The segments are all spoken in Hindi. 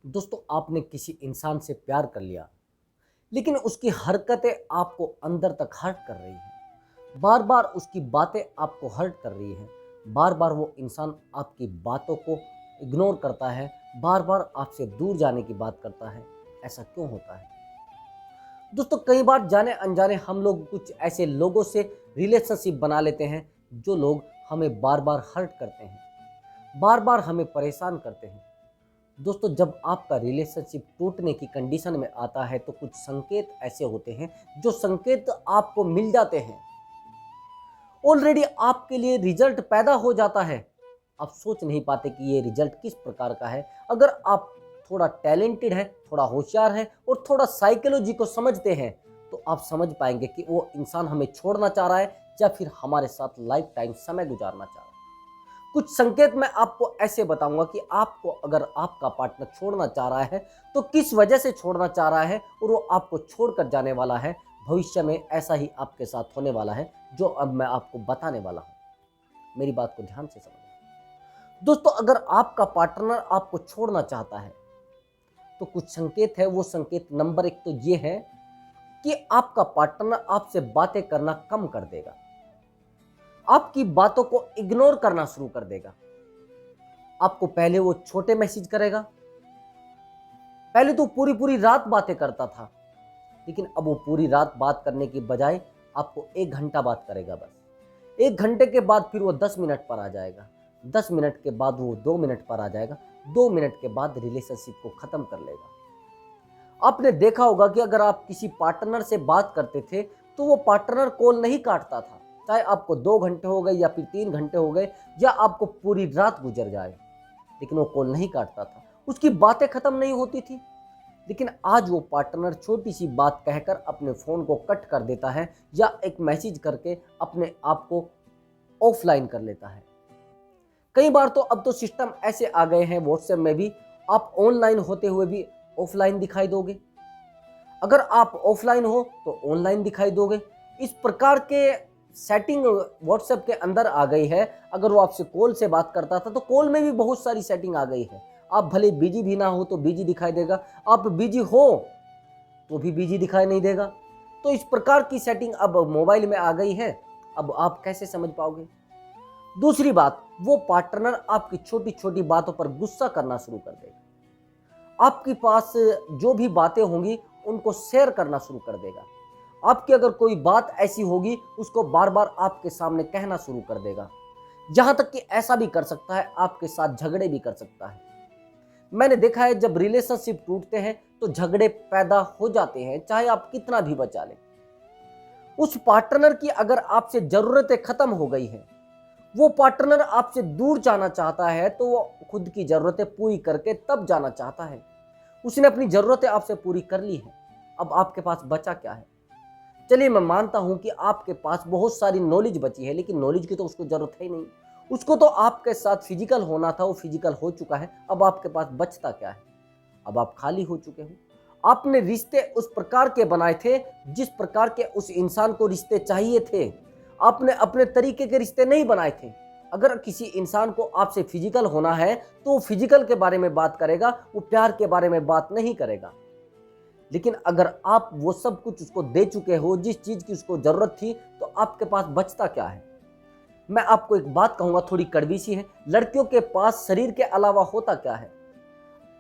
दोस्तों, आपने किसी इंसान से प्यार कर लिया, लेकिन उसकी हरकतें आपको अंदर तक हर्ट कर रही हैं। बार बार उसकी बातें आपको हर्ट कर रही हैं। बार बार वो इंसान आपकी बातों को इग्नोर करता है, बार बार आपसे दूर जाने की बात करता है। ऐसा क्यों होता है? दोस्तों, कई बार जाने अनजाने हम लोग कुछ ऐसे लोगों से रिलेशनशिप बना लेते हैं जो लोग हमें बार बार हर्ट करते हैं, बार बार हमें परेशान करते हैं। दोस्तों, जब आपका रिलेशनशिप टूटने की कंडीशन में आता है तो कुछ संकेत ऐसे होते हैं जो संकेत आपको मिल जाते हैं। ऑलरेडी आपके लिए रिजल्ट पैदा हो जाता है। आप सोच नहीं पाते कि ये रिजल्ट किस प्रकार का है। अगर आप थोड़ा टैलेंटेड है, थोड़ा होशियार है और थोड़ा साइकोलॉजी को समझते हैं तो आप समझ पाएंगे कि वो इंसान हमें छोड़ना चाह रहा है या फिर हमारे साथ लाइफ टाइम समय गुजारना चाह रहा है। कुछ संकेत मैं आपको ऐसे बताऊंगा कि आपको अगर आपका पार्टनर छोड़ना चाह रहा है तो किस वजह से छोड़ना चाह रहा है और वो आपको छोड़कर जाने वाला है। भविष्य में ऐसा ही आपके साथ होने वाला है जो अब मैं आपको बताने वाला हूं। मेरी बात को ध्यान से समझना। दोस्तों, अगर आपका पार्टनर आपको छोड़ना चाहता है तो कुछ संकेत है। वो संकेत नंबर एक तो ये है कि आपका पार्टनर आपसे बातें करना कम कर देगा, आपकी बातों को इग्नोर करना शुरू कर देगा। आपको पहले वो छोटे मैसेज करेगा, पहले तो पूरी पूरी रात बातें करता था, लेकिन अब वो पूरी रात बात करने की बजाय आपको 1 घंटा बात करेगा बस। 1 घंटे के बाद फिर वो 10 मिनट पर आ जाएगा, 10 मिनट के बाद वो 2 मिनट पर आ जाएगा, 2 मिनट के बाद रिलेशनशिप को खत्म कर लेगा। आपने देखा होगा कि अगर आप किसी पार्टनर से बात करते थे तो वो पार्टनर कॉल नहीं काटता था, चाहे आपको 2 घंटे हो गए या फिर 3 घंटे हो गए या आपको पूरी रात गुजर जाए, लेकिन वो कॉल नहीं काटता था, उसकी बातें खत्म नहीं होती थी। लेकिन आज वो पार्टनर छोटी सी बात कहकर अपने फ़ोन को कट कर देता है या एक मैसेज करके अपने आप को ऑफलाइन कर लेता है। कई बार तो अब तो सिस्टम ऐसे आ गए हैं व्हाट्सएप में भी, आप ऑनलाइन होते हुए भी ऑफलाइन दिखाई दोगे, अगर आप ऑफलाइन हो तो ऑनलाइन दिखाई दोगे। इस प्रकार के सेटिंग व्हाट्सएप के अंदर आ गई है। अगर वो आपसे कॉल से बात करता था तो कॉल में भी बहुत सारी सेटिंग आ गई है। आप भले बिजी भी ना हो तो बिजी दिखाई देगा, आप बिजी हो तो भी बिजी दिखाई नहीं देगा। तो इस प्रकार की सेटिंग अब मोबाइल में आ गई है। अब आप कैसे समझ पाओगे? दूसरी बात, वो पार्टनर आपकी छोटी छोटी बातों पर गुस्सा करना शुरू कर देगा। आपके पास जो भी बातें होंगी उनको शेयर करना शुरू कर देगा। आपकी अगर कोई बात ऐसी होगी उसको बार बार आपके सामने कहना शुरू कर देगा। यहां तक कि ऐसा भी कर सकता है, आपके साथ झगड़े भी कर सकता है। मैंने देखा है जब रिलेशनशिप टूटते हैं तो झगड़े पैदा हो जाते हैं, चाहे आप कितना भी बचा लें। उस पार्टनर की अगर आपसे जरूरतें खत्म हो गई हैं, वो पार्टनर आपसे दूर जाना चाहता है तो वो खुद की जरूरतें पूरी करके तब जाना चाहता है। उसने अपनी जरूरतें आपसे पूरी कर ली है, अब आपके पास बचा क्या है? चलिए, मैं मानता हूं कि आपके पास बहुत सारी नॉलेज बची है, लेकिन नॉलेज की तो उसको जरूरत है ही नहीं। उसको तो आपके साथ फिजिकल होना था, वो फिजिकल हो चुका है। अब आपके पास बचता क्या है? अब आप खाली हो चुके हो। आपने रिश्ते उस प्रकार के बनाए थे जिस प्रकार के उस इंसान को रिश्ते चाहिए थे। आपने अपने तरीके के रिश्ते नहीं बनाए थे। अगर किसी इंसान को आपसे फिजिकल होना है तो वो फिजिकल के बारे में बात करेगा, वो प्यार के बारे में बात नहीं करेगा। लेकिन अगर आप वो सब कुछ उसको दे चुके हो जिस चीज की उसको जरूरत थी, तो आपके पास बचता क्या है? मैं आपको एक बात कहूंगा, थोड़ी कड़वी सी है। लड़कियों के पास शरीर के अलावा होता क्या है?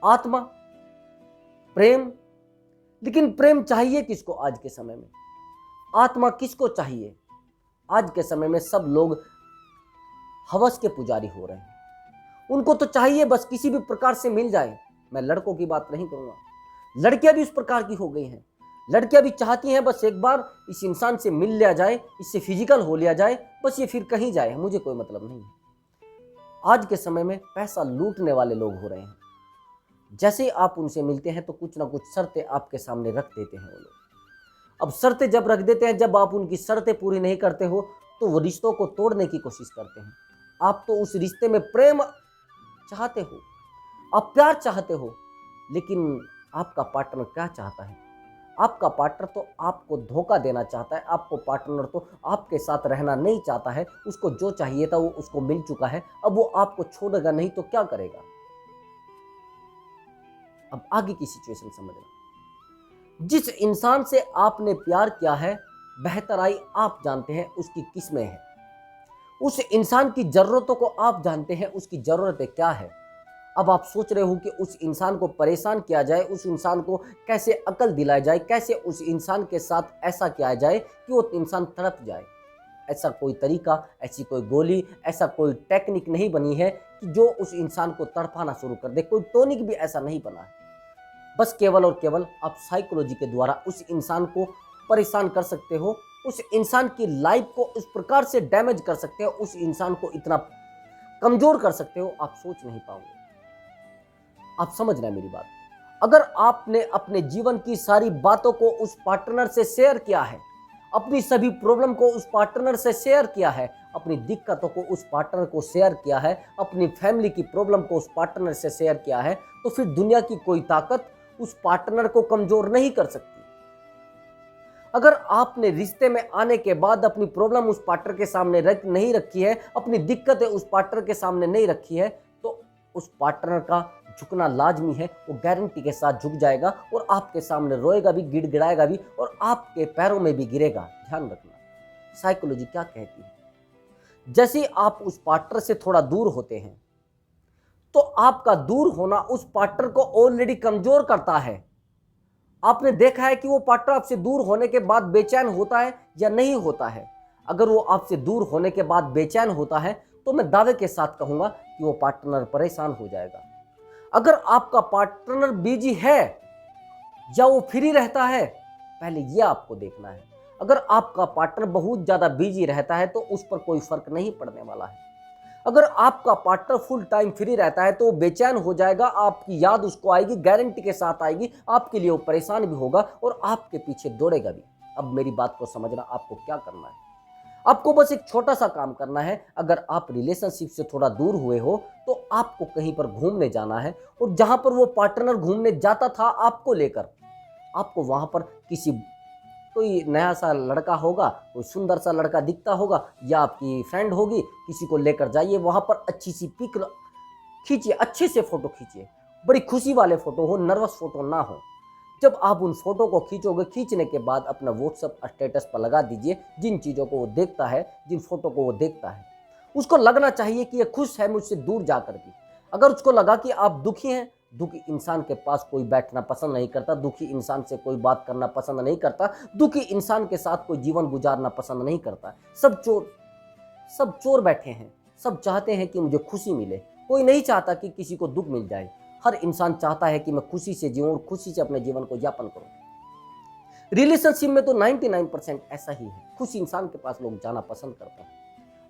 आत्मा, प्रेम। लेकिन प्रेम चाहिए किसको आज के समय में? आत्मा किसको चाहिए? आज के समय में सब लोग हवस के पुजारी हो रहे हैं। उनको तो चाहिए बस किसी भी प्रकार से मिल जाए। मैं लड़कों की बात नहीं करूंगा, लड़कियां भी उस प्रकार की हो गई हैं। लड़कियां भी चाहती हैं बस एक बार इस इंसान से मिल लिया जाए, इससे फिजिकल हो लिया जाए, बस ये फिर कहीं जाए, मुझे कोई मतलब नहीं है। आज के समय में पैसा लूटने वाले लोग हो रहे हैं। जैसे ही आप उनसे मिलते हैं तो कुछ ना कुछ शर्तें आपके सामने रख देते हैं वो लोग। अब शर्तें जब रख देते हैं, जब आप उनकी शर्तें पूरी नहीं करते हो तो वो रिश्तों को तोड़ने की कोशिश करते हैं। आप तो उस रिश्ते में प्रेम चाहते हो, आप प्यार चाहते हो, लेकिन आपका पार्टनर क्या चाहता है? आपका पार्टनर तो आपको धोखा देना चाहता है। आपको पार्टनर तो आपके साथ रहना नहीं चाहता है। उसको जो चाहिए था वो उसको मिल चुका है। अब वो आपको छोड़ेगा नहीं तो क्या करेगा? अब आगे की सिचुएशन समझना। जिस इंसान से आपने प्यार किया है, बेहतराई आप जानते हैं उसकी किस्में हैं। उस इंसान की ज़रूरतों को आप जानते हैं उसकी ज़रूरतें क्या है। अब आप सोच रहे हो कि उस इंसान को परेशान किया जाए, उस इंसान को कैसे अकल दिलाई जाए, कैसे उस इंसान के साथ ऐसा किया जाए कि वो इंसान तड़प जाए। ऐसा कोई तरीका, ऐसी कोई गोली, ऐसा कोई टेक्निक नहीं बनी है कि जो उस इंसान को तड़पाना शुरू कर दे। कोई टॉनिक भी ऐसा नहीं बना है। बस केवल और केवल आप साइकोलॉजी के द्वारा उस इंसान को परेशान कर सकते हो, उस इंसान की लाइफ को उस प्रकार से डैमेज कर सकते हो, उस इंसान को इतना कमजोर कर सकते हो, आप सोच नहीं पाओगे। आप समझना मेरी बात। अगर आपने अपने जीवन की सारी बातों को उस पार्टनर से शेयर किया है, अपनी सभी प्रॉब्लम को उस पार्टनर से शेयर किया है, अपनी दिक्कतों को उस पार्टनर को शेयर किया है, अपनी फैमिली की प्रॉब्लम को उस पार्टनर से शेयर किया है, तो फिर दुनिया की कोई ताकत उस पार्टनर को कमजोर नहीं कर सकती। अगर आपने रिश्ते में आने के बाद अपनी प्रॉब्लम उस पार्टनर के सामने नहीं रखी है, अपनी दिक्कतें उस पार्टनर के सामने नहीं रखी है, तो उस पार्टनर का झुकना लाजमी है। वो गारंटी के साथ झुक जाएगा और आपके सामने रोएगा भी, गिड़गिड़ाएगा भी और आपके पैरों में भी गिरेगा। ध्यान रखना साइकोलॉजी क्या कहती है। जैसे आप उस पार्टनर से थोड़ा दूर होते हैं तो आपका दूर होना उस पार्टनर को ऑलरेडी कमजोर करता है। आपने देखा है कि वो पार्टनर आपसे दूर होने के बाद बेचैन होता है या नहीं होता है। अगर वो आपसे दूर होने के बाद बेचैन होता है तो मैं दावे के साथ कहूंगा कि वो पार्टनर परेशान हो जाएगा। अगर आपका पार्टनर बिजी है या वो फ्री रहता है, पहले ये आपको देखना है। अगर आपका पार्टनर बहुत ज्यादा बिजी रहता है तो उस पर कोई फर्क नहीं पड़ने वाला है। अगर आपका पार्टनर फुल टाइम फ्री रहता है तो वो बेचैन हो जाएगा, आपकी याद उसको आएगी, गारंटी के साथ आएगी, आपके लिए वो परेशान भी होगा और आपके पीछे दौड़ेगा भी। अब मेरी बात को समझना, आपको क्या करना है। आपको बस एक छोटा सा काम करना है। अगर आप रिलेशनशिप से थोड़ा दूर हुए हो तो आपको कहीं पर घूमने जाना है और जहां पर वो पार्टनर घूमने जाता था आपको लेकर, आपको वहां पर कोई नया सा लड़का होगा, कोई सुंदर सा लड़का दिखता होगा या आपकी फ्रेंड होगी, किसी को लेकर जाइए, वहां पर अच्छी सी पिक खींचिए, अच्छे से फोटो खींचिए, बड़ी खुशी वाले फोटो हो, नर्वस फोटो ना हो। जब आप उन फोटो को खींचोगे, खींचने के बाद अपना व्हाट्सएप स्टेटस पर लगा दीजिए। जिन चीज़ों को वो देखता है, जिन फोटो को वो देखता है, उसको लगना चाहिए कि ये खुश है मुझसे दूर जाकर भी। अगर उसको लगा कि आप दुखी हैं, दुखी इंसान के पास कोई बैठना पसंद नहीं करता, दुखी इंसान से कोई बात करना पसंद नहीं करता, दुखी इंसान के साथ कोई जीवन गुजारना पसंद नहीं करता। सब चोर बैठे हैं, सब चाहते हैं कि मुझे खुशी मिले, कोई नहीं चाहता कि किसी को दुख मिल जाए। हर इंसान चाहता है कि मैं खुशी से जीऊं और खुशी से अपने जीवन को यापन करूं। रिलेशनशिप में तो 99% ऐसा ही है, खुश इंसान के पास लोग जाना पसंद करते हैं।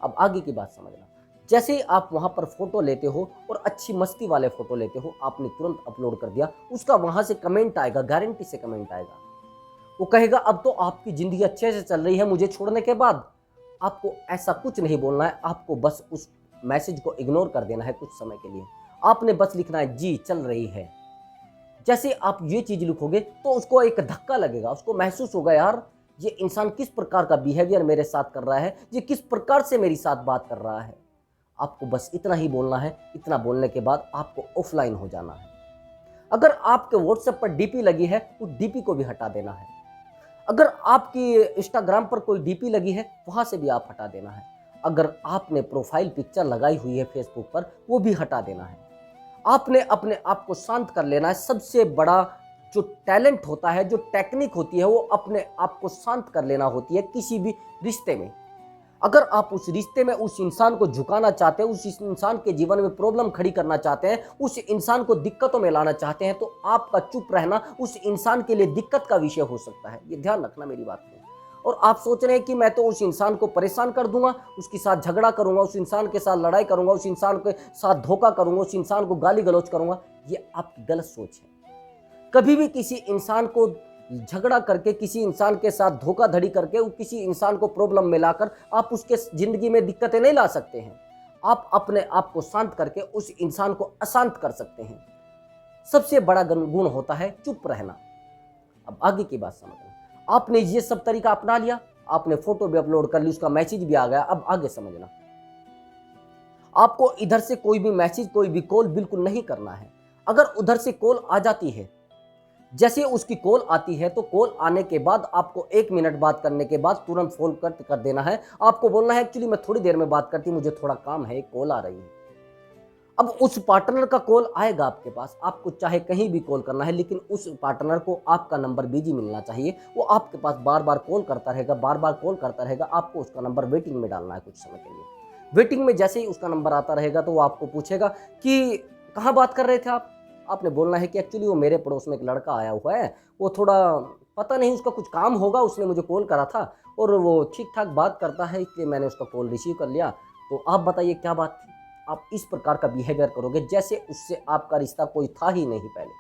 अब आगे की बात समझना। जैसे ही आप वहां पर फोटो लेते हो और अच्छी मस्ती वाले फोटो लेते हो, आपने तुरंत अपलोड कर दिया, उसका वहां से कमेंट आएगा, गारंटी से कमेंट आएगा। वो कहेगा अब तो आपकी जिंदगी अच्छे से चल रही है मुझे छोड़ने के बाद। आपको ऐसा कुछ नहीं बोलना है, आपको बस उस मैसेज को इग्नोर कर देना है कुछ समय के लिए। आपने बस लिखना है जी चल रही है। जैसे आप ये चीज लिखोगे तो उसको एक धक्का लगेगा, उसको महसूस होगा यार ये इंसान किस प्रकार का बिहेवियर मेरे साथ कर रहा है, ये किस प्रकार से मेरी साथ बात कर रहा है। आपको बस इतना ही बोलना है। इतना बोलने के बाद आपको ऑफलाइन हो जाना है। अगर आपके व्हाट्सएप पर डीपी लगी है, उस डीपी को भी हटा देना है। अगर आपकी इंस्टाग्राम पर कोई डीपी लगी है, वहां से भी आप हटा देना है। अगर आपने प्रोफाइल पिक्चर लगाई हुई है फेसबुक पर, वो भी हटा देना है। आपने अपने आप को शांत कर लेना है। सबसे बड़ा जो टैलेंट होता है, जो टेक्निक होती है, वो अपने आप को शांत कर लेना होती है किसी भी रिश्ते में। अगर आप उस रिश्ते में उस इंसान को झुकाना चाहते हैं, उस इंसान के जीवन में प्रॉब्लम खड़ी करना चाहते हैं, उस इंसान को दिक्कतों में लाना चाहते हैं, तो आपका चुप रहना उस इंसान के लिए दिक्कत का विषय हो सकता है। ये ध्यान रखना मेरी बात में। और आप सोच रहे हैं कि मैं तो उस इंसान को परेशान कर दूंगा, उसके साथ झगड़ा करूंगा, उस इंसान के साथ लड़ाई करूंगा, उस इंसान के साथ धोखा करूंगा, उस इंसान को गाली गलौज करूंगा। ये आपकी गलत सोच है। कभी भी किसी इंसान को झगड़ा करके, किसी इंसान के साथ धोखाधड़ी करके, किसी इंसान को प्रॉब्लम में लाकर आप उसके जिंदगी में दिक्कतें नहीं ला सकते हैं। आप अपने आप को शांत करके उस इंसान को अशांत कर सकते हैं। सबसे बड़ा गुण होता है चुप रहना। अब आगे की बात समझना। आपने ये सब तरीका अपना लिया, आपने फोटो भी अपलोड कर ली, उसका मैसेज भी आ गया। अब आगे समझना, आपको इधर से कोई भी मैसेज, कोई भी कॉल बिल्कुल नहीं करना है। अगर उधर से कॉल आ जाती है, जैसे उसकी कॉल आती है तो कॉल आने के बाद आपको 1 मिनट बात करने के बाद तुरंत फोन कट कर देना है। आपको बोलना है एक्चुअली मैं थोड़ी देर में बात करती हूँ, मुझे थोड़ा काम है, एक कॉल आ रही है। अब उस पार्टनर का कॉल आएगा आपके पास, आपको चाहे कहीं भी कॉल करना है, लेकिन उस पार्टनर को आपका नंबर बिजी मिलना चाहिए। वो आपके पास बार बार कॉल करता रहेगा, बार बार कॉल करता रहेगा। आपको उसका नंबर वेटिंग में डालना है कुछ समय के लिए। वेटिंग में जैसे ही उसका नंबर आता रहेगा तो वो आपको पूछेगा कि कहाँ बात कर रहे थे आप। आपने बोलना है कि एक्चुअली वो मेरे पड़ोस में एक लड़का आया हुआ है, वो थोड़ा पता नहीं उसका कुछ काम होगा, उसने मुझे कॉल करा था और वो ठीक ठाक बात करता है, इसलिए मैंने उसका कॉल रिसीव कर लिया। तो आप बताइए क्या बात थी। आप इस प्रकार का बिहेवियर करोगे जैसे उससे आपका रिश्ता कोई था ही नहीं पहले।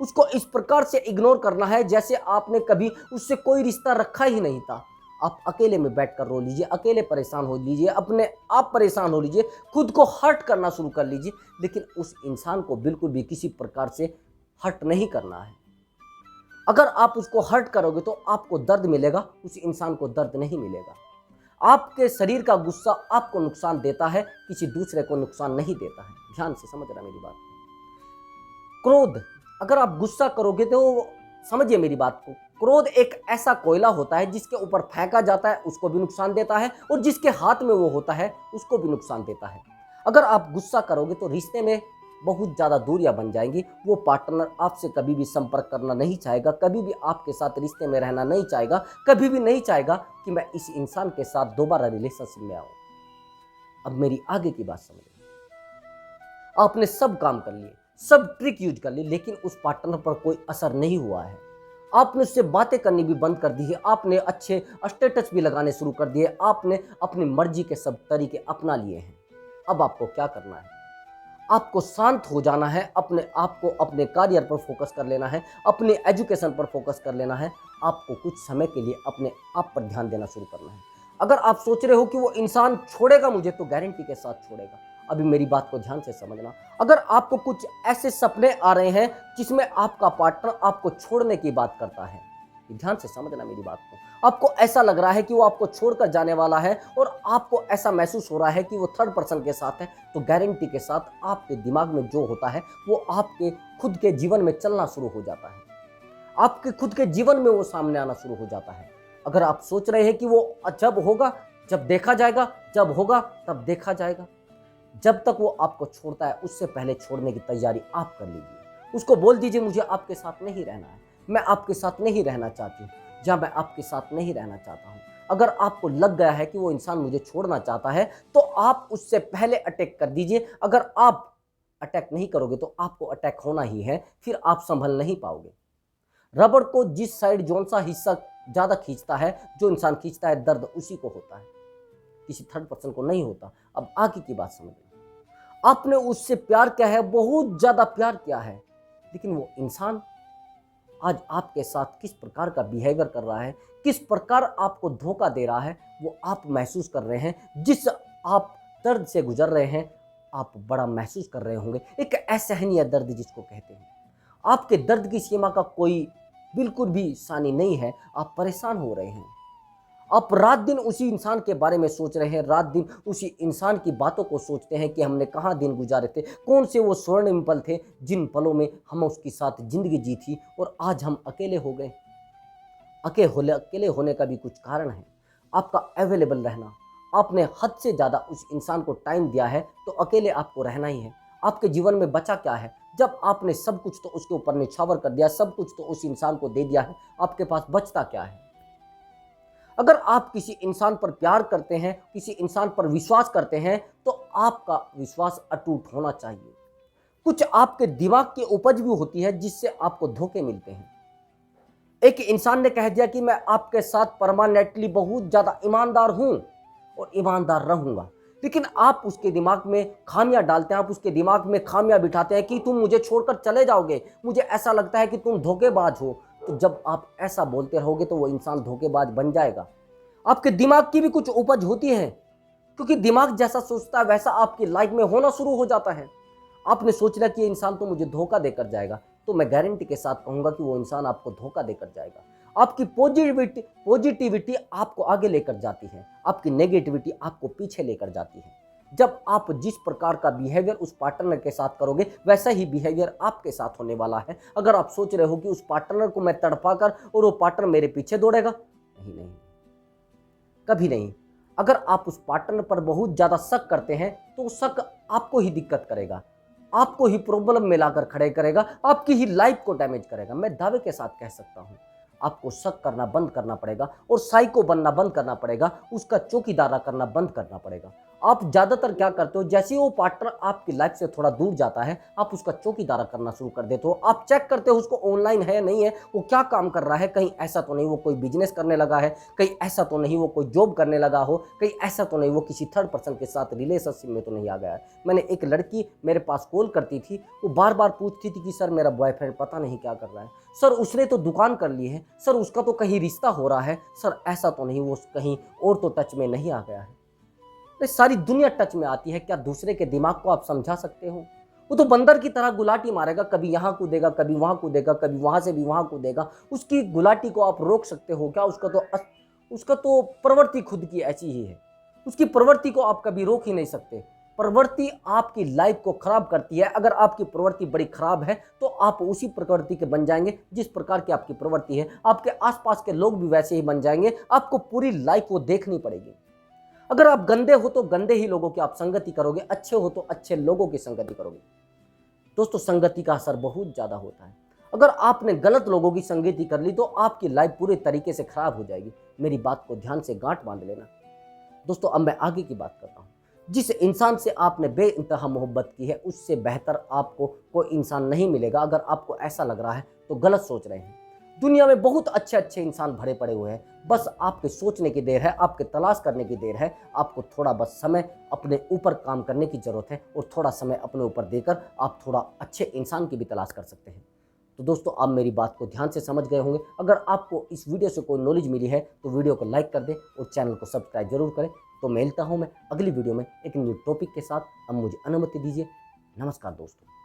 उसको इस प्रकार से इग्नोर करना है जैसे आपने कभी उससे कोई रिश्ता रखा ही नहीं था। आप अकेले में बैठकर रो लीजिए, अकेले परेशान हो लीजिए, अपने आप परेशान हो लीजिए, खुद को हर्ट करना शुरू कर लीजिए, लेकिन उस इंसान को बिल्कुल भी किसी प्रकार से हर्ट नहीं करना है। अगर आप उसको हर्ट करोगे तो आपको दर्द मिलेगा, उस इंसान को दर्द नहीं मिलेगा। आपके शरीर का गुस्सा आपको नुकसान देता है, किसी दूसरे को नुकसान नहीं देता है। ध्यान से समझना मेरी बात। क्रोध, अगर आप गुस्सा करोगे तो समझिए मेरी बात को, क्रोध एक ऐसा कोयला होता है जिसके ऊपर फेंका जाता है उसको भी नुकसान देता है, और जिसके हाथ में वो होता है उसको भी नुकसान देता है। अगर आप गुस्सा करोगे तो रिश्ते में बहुत ज़्यादा दूरियां बन जाएंगी। वो पार्टनर आपसे कभी भी संपर्क करना नहीं चाहेगा, कभी भी आपके साथ रिश्ते में रहना नहीं चाहेगा, कभी भी नहीं चाहेगा कि मैं इस इंसान के साथ दोबारा रिलेशनशिप में आऊं। अब मेरी आगे की बात समझिए। आपने सब काम कर लिए, सब ट्रिक यूज कर ली, लेकिन उस पार्टनर पर कोई असर नहीं हुआ है। आपने उससे बातें करनी भी बंद कर दी है, आपने अच्छे स्टेटस भी लगाने शुरू कर दिए, आपने अपनी मर्जी के सब तरीके अपना लिए हैं। अब आपको क्या करना है? आपको शांत हो जाना है, अपने आप को अपने करियर पर फोकस कर लेना है, अपने एजुकेशन पर फोकस कर लेना है। आपको कुछ समय के लिए अपने आप पर ध्यान देना शुरू करना है। अगर आप सोच रहे हो कि वो इंसान छोड़ेगा मुझे, तो गारंटी के साथ छोड़ेगा। अभी मेरी बात को ध्यान से समझना। अगर आपको कुछ ऐसे सपने आ रहे हैं जिसमें आपका पार्टनर आपको छोड़ने की बात करता है, ध्यान से समझना मेरी बात को। आपको ऐसा लग रहा है कि वो आपको छोड़कर जाने वाला है और आपको ऐसा महसूस हो रहा है कि वो थर्ड पर्सन के साथ है, तो गारंटी के साथ आपके दिमाग में जो होता है वो आपके खुद के जीवन में चलना शुरू हो जाता है। आपके खुद के जीवन में वो सामने आना शुरू हो जाता है। अगर आप सोच रहे हैं कि वो जब होगा जब देखा जाएगा, जब होगा तब देखा जाएगा, जब तक वो आपको छोड़ता है उससे पहले छोड़ने की तैयारी आप कर लीजिए। उसको बोल दीजिए मुझे आपके साथ नहीं रहना है, मैं आपके साथ नहीं रहना चाहती हूँ, या मैं आपके साथ नहीं रहना चाहता हूँ। अगर आपको लग गया है कि वो इंसान मुझे छोड़ना चाहता है तो आप उससे पहले अटैक कर दीजिए। अगर आप अटैक नहीं करोगे तो आपको अटैक होना ही है, फिर आप संभल नहीं पाओगे। रबड़ को जिस साइड जौन सा हिस्सा ज़्यादा खींचता है, जो इंसान खींचता है, दर्द उसी को होता है, किसी थर्ड पर्सन को नहीं होता। अब आगे की बात समझ। आपने उससे प्यार किया है, बहुत ज़्यादा प्यार किया है, लेकिन वो इंसान आज आपके साथ किस प्रकार का बिहेवियर कर रहा है, किस प्रकार आपको धोखा दे रहा है, वो आप महसूस कर रहे हैं। जिस आप दर्द से गुजर रहे हैं, आप बड़ा महसूस कर रहे होंगे, एक असहनीय दर्द जिसको कहते हैं। आपके दर्द की सीमा का कोई बिल्कुल भी सानी नहीं है। आप परेशान हो रहे हैं, आप रात दिन उसी इंसान के बारे में सोच रहे हैं, रात दिन उसी इंसान की बातों को सोचते हैं कि हमने कहाँ दिन गुजारे थे, कौन से वो स्वर्णिम पल थे जिन पलों में हम उसके साथ जिंदगी जी थी, और आज हम अकेले हो गए। अकेले होने का भी कुछ कारण है, आपका अवेलेबल रहना। आपने हद से ज़्यादा उस इंसान को टाइम दिया है, तो अकेले आपको रहना ही है। आपके जीवन में बचा क्या है? जब आपने सब कुछ तो उसके ऊपर निछावर कर दिया, सब कुछ तो उस इंसान को दे दिया है, आपके पास बचता क्या है? अगर आप किसी इंसान पर प्यार करते हैं, किसी इंसान पर विश्वास करते हैं, तो आपका विश्वास अटूट होना चाहिए। कुछ आपके दिमाग की उपज भी होती है जिससे आपको धोखे मिलते हैं। एक इंसान ने कह दिया कि मैं आपके साथ परमानेंटली बहुत ज़्यादा ईमानदार हूं और ईमानदार रहूंगा, लेकिन आप उसके दिमाग में खामियां डालते हैं, आप उसके दिमाग में खामियां बिठाते हैं कि तुम मुझे छोड़कर चले जाओगे, मुझे ऐसा लगता है कि तुम धोखेबाज हो। तो जब आप ऐसा बोलते रहोगे तो वो इंसान धोखेबाज बन जाएगा। आपके दिमाग की भी कुछ उपज होती है, क्योंकि दिमाग जैसा सोचता है वैसा आपकी लाइफ में होना शुरू हो जाता है। आपने सोच लिया कि ये इंसान तो मुझे धोखा देकर जाएगा, तो मैं गारंटी के साथ कहूंगा कि वो इंसान आपको धोखा देकर जाएगा। आपकी पॉजिटिविटी आपको आगे लेकर जाती है, आपकी नेगेटिविटी आपको पीछे लेकर जाती है। जब आप जिस प्रकार का बिहेवियर उस पार्टनर के साथ करोगे वैसा ही बिहेवियर आपके साथ होने वाला है। अगर आप सोच रहे हो कि उस पार्टनर को मैं तड़पा कर और वो पार्टनर मेरे पीछे दौड़ेगा, नहीं नहीं, कभी नहीं। अगर आप उस पार्टनर पर बहुत ज़्यादा शक करते हैं तो वो शक आपको ही दिक्कत करेगा, आपको ही प्रॉब्लम में लाकर खड़े करेगा, आपकी ही लाइफ को डैमेज करेगा। मैं दावे के साथ कह सकता हूँ आपको शक करना बंद करना पड़ेगा और साइको बनना बंद करना पड़ेगा, उसका चौकीदारा करना बंद करना पड़ेगा। आप ज़्यादातर क्या करते हो, जैसे ही वो पार्टनर आपकी लाइफ से थोड़ा दूर जाता है आप उसका चौकीदारा करना शुरू कर देते हो। आप चेक करते हो उसको ऑनलाइन है या नहीं है, वो क्या काम कर रहा है, कहीं ऐसा तो नहीं वो कोई बिजनेस करने लगा है, कहीं ऐसा तो नहीं वो कोई जॉब करने लगा हो, कहीं ऐसा तो नहीं वो किसी थर्ड पर्सन के साथ रिलेशनशिप में तो नहीं आ गया है। मैंने एक लड़की मेरे पास कॉल करती थी, वो बार बार पूछती थी कि सर मेरा बॉयफ्रेंड पता नहीं क्या कर रहा है, सर उसने तो दुकान कर ली है, सर उसका तो कहीं रिश्ता हो रहा है, सर ऐसा तो नहीं वो कहीं और तो टच में नहीं आ गया है। तो सारी दुनिया टच में आती है, क्या दूसरे के दिमाग को आप समझा सकते हो? वो तो बंदर की तरह गुलाटी मारेगा, कभी यहाँ कूदेगा, कभी वहाँ कूदेगा, कभी वहाँ से भी वहाँ कूदेगा। उसकी गुलाटी को आप रोक सकते हो क्या? उसका तो प्रवृत्ति खुद की ऐसी ही है, उसकी प्रवृत्ति को आप कभी रोक ही नहीं सकते। प्रवृत्ति आपकी लाइफ को खराब करती है। अगर आपकी प्रवृत्ति बड़ी खराब है तो आप उसी प्रवृत्ति के बन जाएंगे जिस प्रकार की आपकी प्रवृत्ति है, आपके आसपास के लोग भी वैसे ही बन जाएंगे। आपको पूरी लाइफ वो देखनी पड़ेगी। अगर आप गंदे हो तो गंदे ही लोगों की आप संगति करोगे, अच्छे हो तो अच्छे लोगों की संगति करोगे। दोस्तों, संगति का असर बहुत ज़्यादा होता है। अगर आपने गलत लोगों की संगति कर ली तो आपकी लाइफ पूरे तरीके से खराब हो जाएगी। मेरी बात को ध्यान से गांठ बांध लेना। दोस्तों, अब मैं आगे की बात करता हूँ। जिस इंसान से आपने बेइंतहा मोहब्बत की है उससे बेहतर आपको कोई इंसान नहीं मिलेगा। अगर आपको ऐसा लग रहा है तो गलत सोच रहे हैं। दुनिया में बहुत अच्छे अच्छे इंसान भरे पड़े हुए हैं, बस आपके सोचने की देर है, आपके तलाश करने की देर है। आपको थोड़ा बस समय अपने ऊपर काम करने की ज़रूरत है और थोड़ा समय अपने ऊपर देकर आप थोड़ा अच्छे इंसान की भी तलाश कर सकते हैं। तो दोस्तों, आप मेरी बात को ध्यान से समझ गए होंगे। अगर आपको इस वीडियो से कोई नॉलेज मिली है तो वीडियो को लाइक कर दें और चैनल को सब्सक्राइब जरूर करें। तो मिलता हूँ मैं अगली वीडियो में एक न्यू टॉपिक के साथ। अब मुझे अनुमति दीजिए। नमस्कार दोस्तों।